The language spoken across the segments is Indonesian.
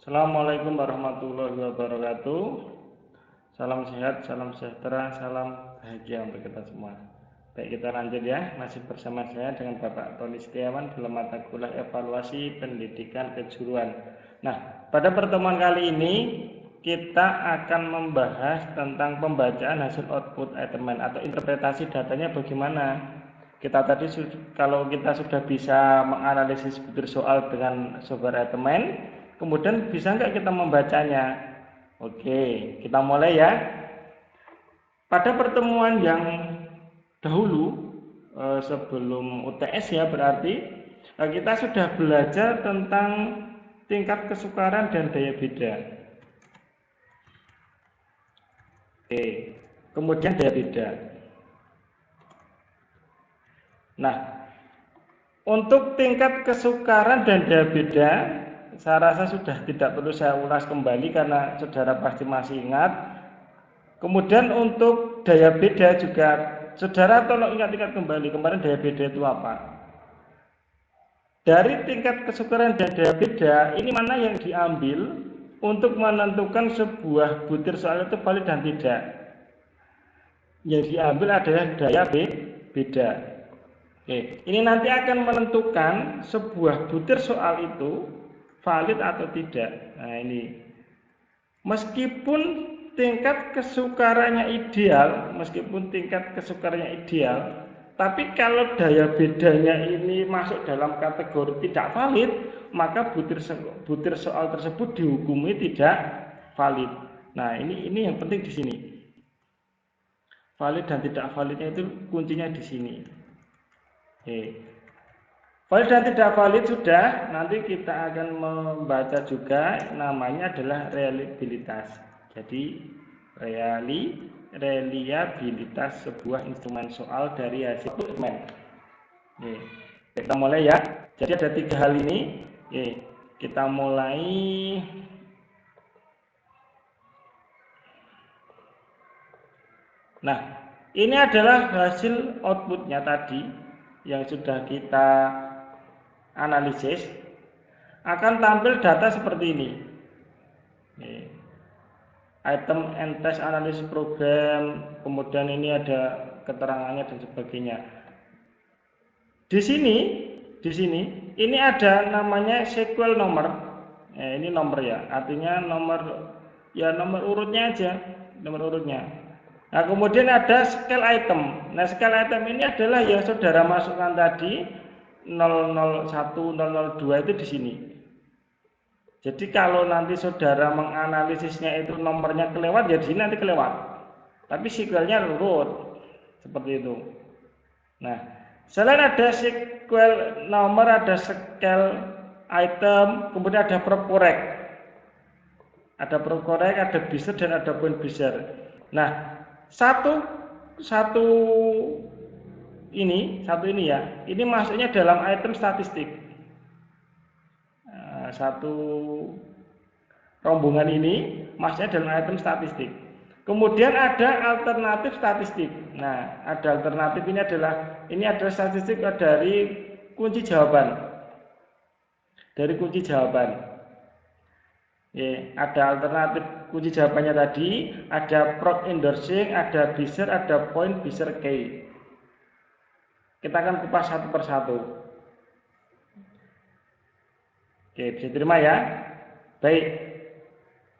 Assalamualaikum warahmatullahi wabarakatuh. Salam sehat, salam sejahtera, salam bahagia untuk kita semua. Baik, kita lanjut ya. Masih bersama saya dengan Bapak Tony Setiawan dalam mata kuliah evaluasi pendidikan kejuruan. Nah, pada pertemuan kali ini kita akan membahas tentang pembacaan hasil output item atau interpretasi datanya bagaimana. Kita tadi kalau kita sudah bisa menganalisis butir soal dengan software item, kemudian bisa nggak kita membacanya? Oke, kita mulai ya. Pada pertemuan yang dahulu sebelum UTS ya, berarti kita sudah belajar tentang tingkat kesukaran dan daya beda. Oke, kemudian daya beda. Nah, untuk tingkat kesukaran dan daya beda, saya rasa sudah tidak perlu saya ulas kembali karena saudara pasti masih ingat. Kemudian untuk daya beda juga, saudara tolong ingat-ingat kembali kemarin daya beda itu apa. Dari tingkat kesukaran dan daya beda, ini mana yang diambil untuk menentukan sebuah butir soal itu valid dan tidak. Yang diambil adalah daya beda. Oke, ini nanti akan menentukan sebuah butir soal itu valid atau tidak. Nah, ini meskipun tingkat kesukarannya ideal, tapi kalau daya bedanya ini masuk dalam kategori tidak valid, maka butir soal tersebut dihukumi tidak valid. Nah, ini yang penting di sini. Valid dan tidak validnya itu kuncinya di sini. Oke. Valid dan tidak valid sudah, nanti kita akan membaca juga namanya adalah reliabilitas. Jadi reliabilitas sebuah instrumen soal dari hasil instrumen. Oke. Kita mulai ya. Jadi ada 3 hal ini. Oke. Kita mulai. Nah, ini adalah hasil outputnya tadi yang sudah kita analisis. Akan tampil data seperti ini. Item and test analysis program, kemudian ini ada keterangannya dan sebagainya. Di sini ini ada namanya sequel nomor. Ini nomor ya, artinya nomor urutnya aja, nomor urutnya. Nah, kemudian ada scale item. Nah, scale item ini adalah yang saudara masukkan tadi 001, 002 itu di sini. Jadi kalau nanti saudara menganalisisnya itu nomornya kelewat, ya di sini nanti kelewat. Tapi sequelnya urut seperti itu. Nah, selain ada sequel nomor, ada scale item, kemudian ada prop correct. Ada prop correct, ada biser dan ada point biser. Nah, satu ini ya, ini masuknya dalam item statistik. Satu rombongan ini masuknya dalam item statistik. Kemudian ada alternatif statistik. Nah, ada alternatif ini adalah statistik dari kunci jawaban. Dari kunci jawaban. Ya, ada alternatif kunci jawabannya tadi, ada prop endorsing, ada biser, ada point biser key. Kita akan kupas satu persatu. Oke, bisa terima ya. Baik.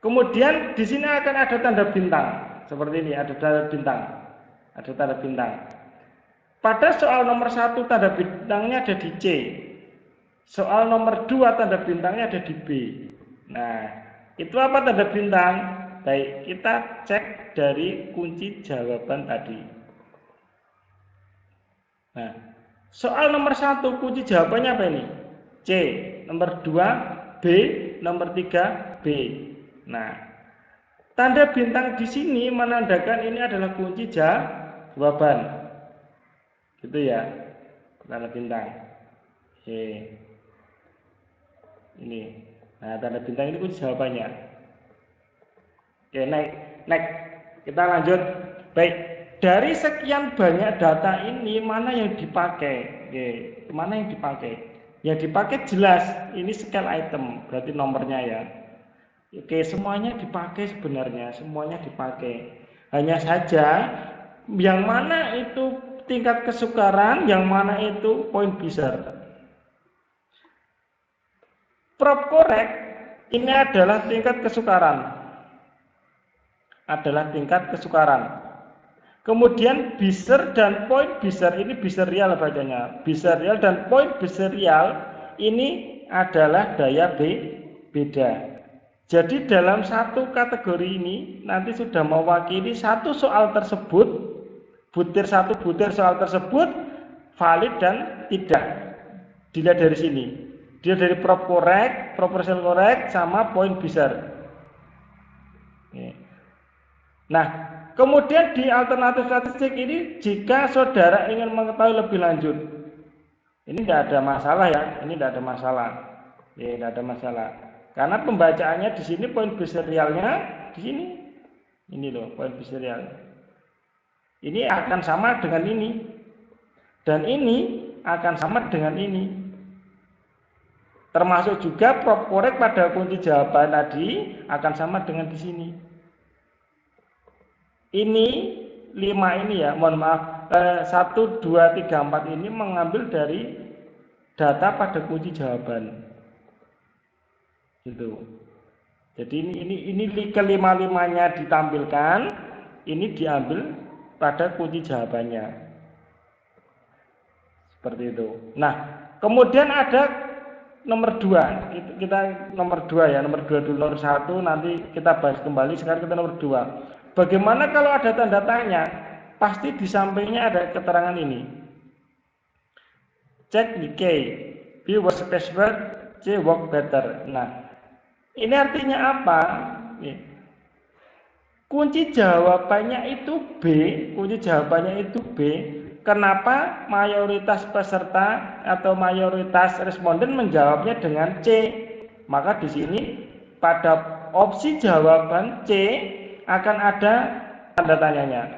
Kemudian di sini akan ada tanda bintang seperti ini, ada tanda bintang. Ada tanda bintang. Pada soal nomor 1 tanda bintangnya ada di C. Soal nomor 2 tanda bintangnya ada di B. Nah, itu apa tanda bintang? Baik, kita cek dari kunci jawaban tadi. Nah, soal nomor 1 kunci jawabannya apa ini? C. Nomor 2 B, nomor 3 B. Nah, tanda bintang di sini menandakan ini adalah kunci jawaban. Gitu ya. Tanda bintang. Oke. Ini. Nah, tanda bintang ini kunci jawabannya. Oke, next. Kita lanjut. Baik, dari sekian banyak data ini mana yang dipakai? Oke, mana yang dipakai? Yang dipakai jelas ini scale item, berarti nomornya ya. Oke, semuanya dipakai sebenarnya, semuanya dipakai. Hanya saja yang mana itu tingkat kesukaran, yang mana itu point besar. Prop korek ini adalah tingkat kesukaran. Adalah tingkat kesukaran. Kemudian Bezier dan point Bezier ini Bezier real bacanya. Bezier real dan point Bezier real ini adalah daya beda. Jadi dalam satu kategori ini nanti sudah mewakili satu soal tersebut, satu butir soal tersebut valid dan tidak. Dilihat dari sini. Dia dari prop korek, proportional korek, sama point Bezier. Nah, kemudian di alternatif statistik ini jika saudara ingin mengetahui lebih lanjut, ini tidak ada masalah ya, ini tidak ada masalah, ya tidak ada masalah. Karena pembacaannya di sini poin serialnya di sini, ini loh poin serial. Ini akan sama dengan ini, dan ini akan sama dengan ini. Termasuk juga prop korek pada kunci jawaban tadi akan sama dengan di sini. Ini 5 ini ya, mohon maaf, 1, 2, 3, 4 ini mengambil dari data pada kunci jawaban. Gitu. Jadi ini kelima-limanya ditampilkan, ini diambil pada kunci jawabannya. Seperti itu. Nah, kemudian ada nomor 2. Kita nomor 2 ya, nomor 2 dulu, nomor 1 nanti kita bahas kembali. Sekarang kita nomor 2. Bagaimana kalau ada tanda tanya? Pasti di sampingnya ada keterangan ini. Check the key. B was password, C work better. Nah, ini artinya apa? Kunci jawabannya itu B. Kunci jawabannya itu B. Kenapa mayoritas peserta atau mayoritas responden menjawabnya dengan C? Maka di sini pada opsi jawaban C akan ada tanda tanyanya.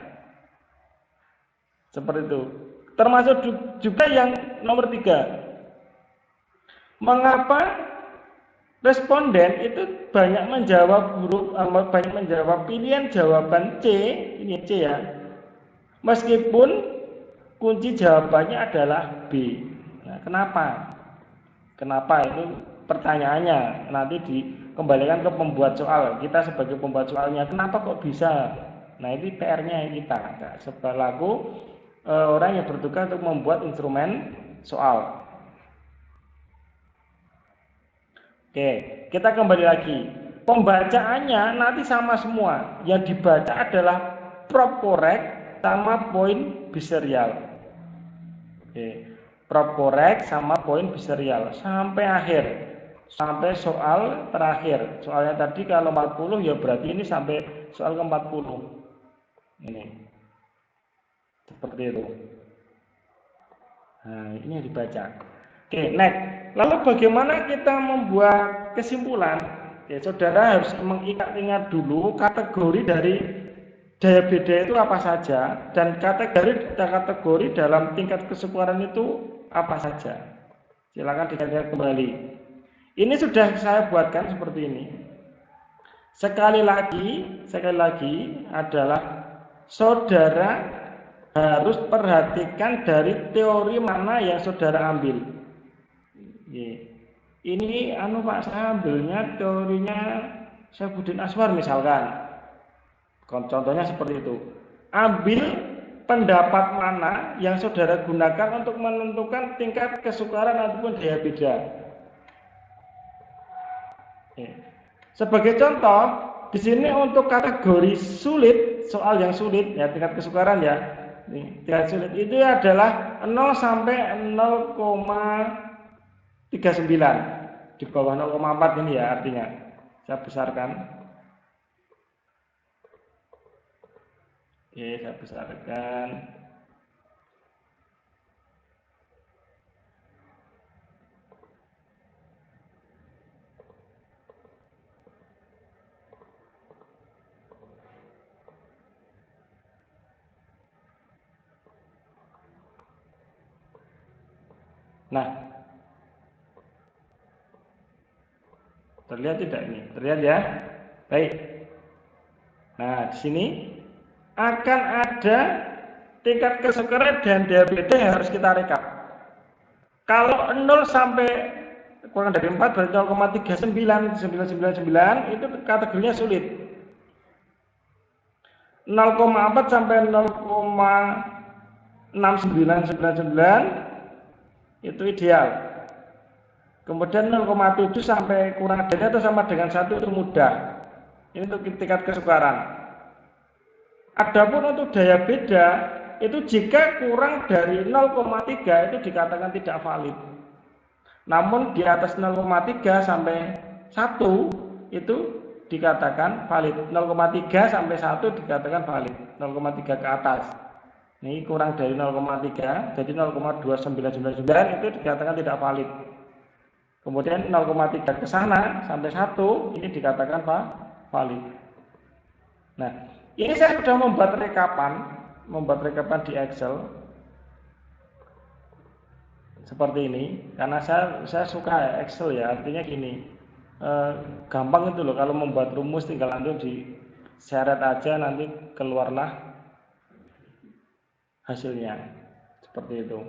Seperti itu. Termasuk juga yang nomor 3. Mengapa responden itu banyak menjawab pilihan jawaban C, ini C ya. Meskipun kunci jawabannya adalah B. Nah, kenapa? Kenapa itu pertanyaannya nanti dikembalikan ke pembuat soal. Kita sebagai pembuat soalnya, kenapa kok bisa? Nah, ini PR-nya kita selaku orang yang bertugas untuk membuat instrumen soal. Oke, kita kembali lagi. Pembacaannya nanti sama semua. Yang dibaca adalah prop korek sama poin biserial. Oke, prop korek sama poin biserial sampai akhir. Sampai soal terakhir. Soalnya tadi kalau 40 ya berarti ini sampai soal ke-40. Ini. Seperti itu. Nah, ini yang dibaca. Oke, next. Lalu bagaimana kita membuat kesimpulan? Oke, saudara harus mengingat dulu kategori dari daya beda itu apa saja dan kategori dalam tingkat kesukaran itu apa saja. Silakan dikaitkan kembali. Ini sudah saya buatkan seperti ini. Sekali lagi adalah saudara harus perhatikan dari teori mana yang saudara ambil. Ini Pak, saya ambilnya teorinya Saifuddin Aswar misalkan. Contohnya seperti itu. Ambil pendapat mana yang saudara gunakan untuk menentukan tingkat kesukaran ataupun daya beda. Sebagai contoh, di sini untuk kategori sulit, soal yang sulit ya, tingkat kesukaran ya. Tingkat sulit itu adalah 0 sampai 0,39. Di bawah 0,4 ini ya artinya. Saya besarkan. Oke, saya besarkan. Nah, Terlihat tidak ini? Terlihat ya? Baik. Nah, di sini akan ada tingkat kesukaran dan diabetes yang harus kita rekap. Kalau 0 sampai kurang dari 4 berarti 0,39999 itu kategorinya sulit. 0,4 sampai 0,6999 itu ideal. Kemudian 0,7 sampai kurang dari atau sama dengan 1 itu mudah. Ini untuk tingkat kesukaran. Adapun untuk daya beda itu jika kurang dari 0,3 itu dikatakan tidak valid. Namun di atas 0,3 sampai 1 itu dikatakan valid. 0,3 sampai 1 dikatakan valid. 0,3 ke atas. Ini kurang dari 0,3, jadi 0,2999 itu dikatakan tidak valid. Kemudian 0,3 ke sana sampai 1 ini dikatakan valid. Nah, ini saya sudah membuat rekapan di Excel seperti ini karena saya suka Excel ya, artinya gini, gampang itu loh, kalau membuat rumus tinggal nanti diseret aja nanti keluarlah hasilnya seperti itu.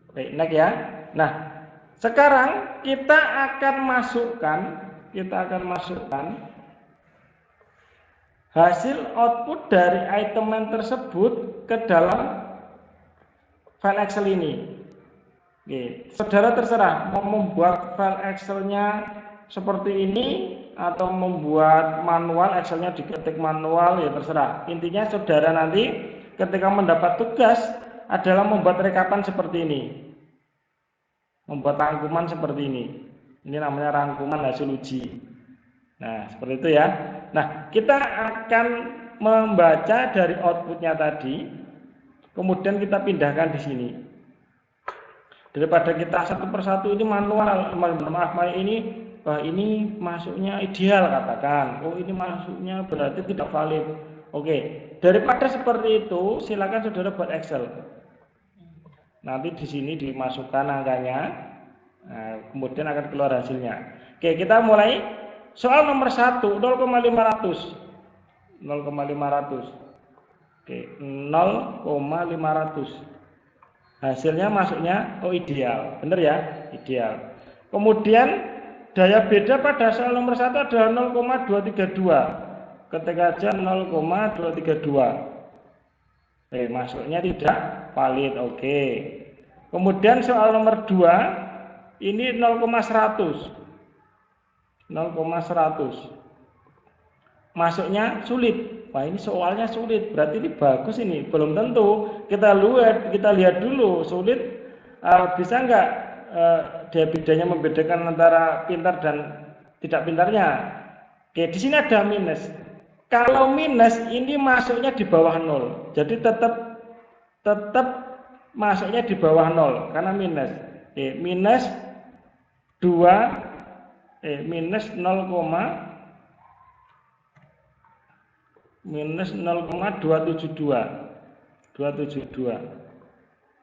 Baik, next ya. Nah, sekarang kita akan masukkan hasil output dari item tersebut ke dalam file Excel ini. Oke, saudara terserah mau membuat file Excel-nya seperti ini atau membuat manual, Excel-nya diketik manual, ya terserah. Intinya saudara nanti ketika mendapat tugas adalah membuat rekapan seperti ini, membuat rangkuman seperti ini. Ini namanya rangkuman hasil uji. Nah, seperti itu ya. Nah, kita akan membaca dari outputnya tadi, kemudian kita pindahkan di sini. Daripada kita satu persatu ini manual, maaf ini masuknya ideal katakan. Oh, ini masuknya berarti tidak valid. Oke, daripada seperti itu, silakan saudara buat Excel. Nanti di sini dimasukkan angkanya, nah, kemudian akan keluar hasilnya. Oke, kita mulai. Soal nomor 1, 0,500. 0,500. Oke, 0,500. Hasilnya masuknya ideal. Benar ya? Ideal. Kemudian daya beda pada soal nomor 1 adalah 0,232. Ketik aja 0,232. Masuknya tidak valid. Oke. Kemudian soal nomor 2 ini 0,100. 0,100. Masuknya sulit. Wah, ini soalnya sulit, berarti ini bagus ini. Belum tentu. Kita lihat dulu sulit, bisa nggak daya bedanya membedakan antara pintar dan tidak pintarnya. Oke, di sini ada minus. Kalau minus ini masuknya di bawah 0. Jadi tetap masuknya di bawah 0 karena minus. Minus 2 minus 0,272.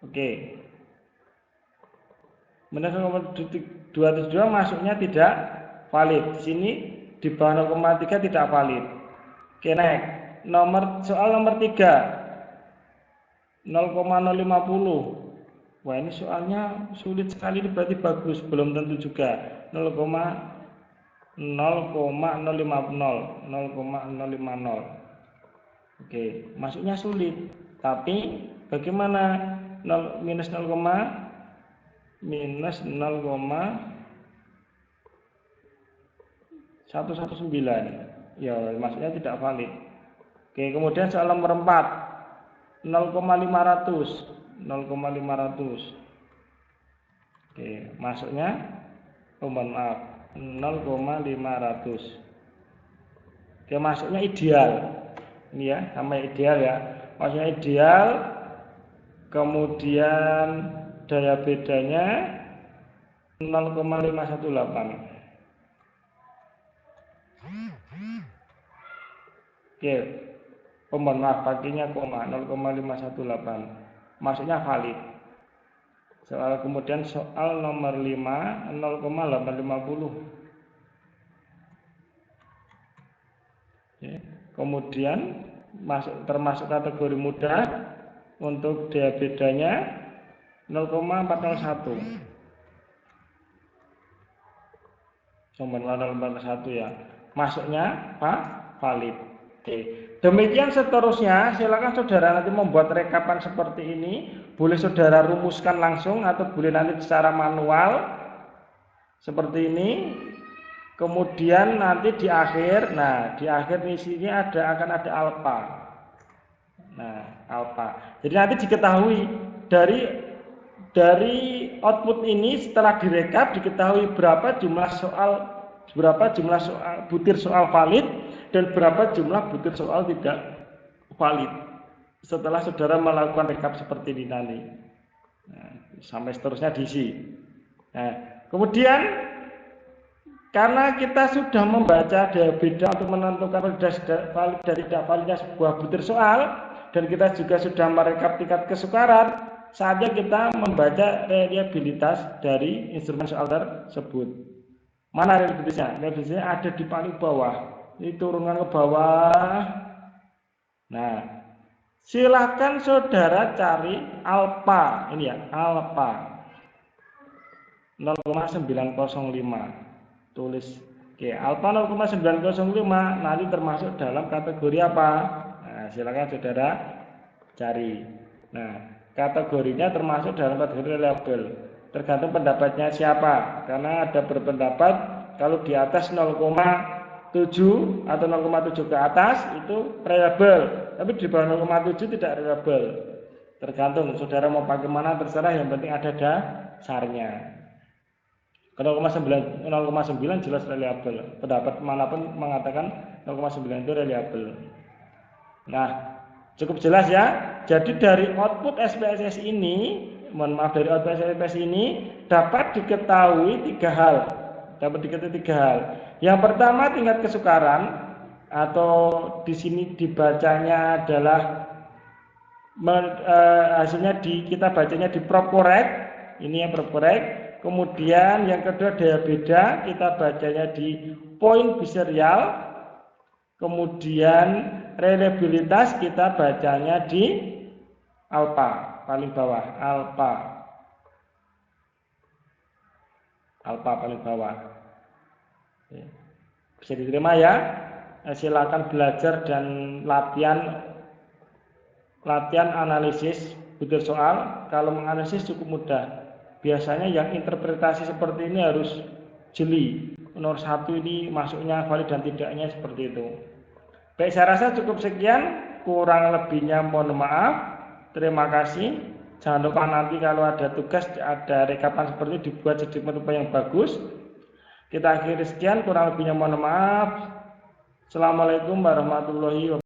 Oke. Minus 0,272 masuknya tidak valid. Di sini di bawah 0,3 tidak valid. Oke, next. Soal nomor 3. 0,050. Wah, ini soalnya sulit sekali, ini berarti bagus, belum tentu juga. 0,050. Oke, masuknya sulit. Tapi bagaimana minus 0,119? Ya, maksudnya tidak valid. Oke, kemudian soal nomor 4. 0,500. Oke, masuknya mohon maaf 0,500. Oke, masuknya ideal. Ini ya, sama ideal ya. Masuknya ideal. Kemudian daya bedanya 0,518. Oke, mohon maaf paginya koma 0,518. maksudnya valid. Kemudian soal nomor 5, 0,850. Kemudian termasuk kategori mudah, untuk dia bedanya 0,401. 0,401 ya. Masuknya valid. Oke. Demikian seterusnya, silakan saudara nanti membuat rekapan seperti ini. Boleh saudara rumuskan langsung atau boleh nanti secara manual seperti ini. Kemudian nanti di akhir, di akhir di sini akan ada alfa. Alfa. Jadi nanti diketahui dari output ini setelah direkap diketahui berapa jumlah butir soal valid dan berapa jumlah butir soal tidak valid setelah saudara melakukan rekap seperti ini nanti. Sampai seterusnya diisi. Kemudian karena kita sudah membaca daya beda untuk menentukan valid dan tidak validnya sebuah butir soal, dan kita juga sudah merekap tingkat kesukaran, saatnya kita membaca reliabilitas dari instrumen soal tersebut. Mana reliabilitasnya? Reliabilitasnya ada di paling bawah. Ini turunkan ke bawah. Silakan saudara cari alfa. Ini ya, alfa 0,905. Tulis alfa 0,905 nanti termasuk dalam kategori apa? Silakan saudara cari. Kategorinya termasuk dalam kategori reliable. Tergantung pendapatnya siapa. Karena ada berpendapat kalau di atas 0,7 atau 0,7 ke atas itu reliable, tapi di bawah 0,7 tidak reliable. Tergantung saudara mau pakai mana, terserah, yang penting ada dasarnya. 0,9 jelas reliable. Pendapat manapun mengatakan 0,9 itu reliable. Cukup jelas ya. Jadi dari output SPSS ini, dari output SPSS ini dapat diketahui tiga hal. Yang pertama tingkat kesukaran, atau di sini dibacanya adalah hasilnya kita bacanya di prop correct. Ini yang prop correct. Kemudian yang kedua daya beda, kita bacanya di point biserial. Kemudian reliabilitas kita bacanya di alfa, paling bawah, alfa paling bawah. Bisa diterima ya? Silakan belajar dan latihan analisis butir soal. Kalau menganalisis cukup mudah. Biasanya yang interpretasi seperti ini harus jeli. Nomor 1 ini masuknya valid dan tidaknya seperti itu. Baik, saya rasa cukup sekian. Kurang lebihnya mohon maaf. Terima kasih. Jangan lupa nanti kalau ada tugas, ada rekapan seperti ini, dibuat sedemikian rupa yang bagus. Kita akhiri sekian. Kurang lebihnya mohon maaf. Assalamualaikum warahmatullahi wabarakatuh.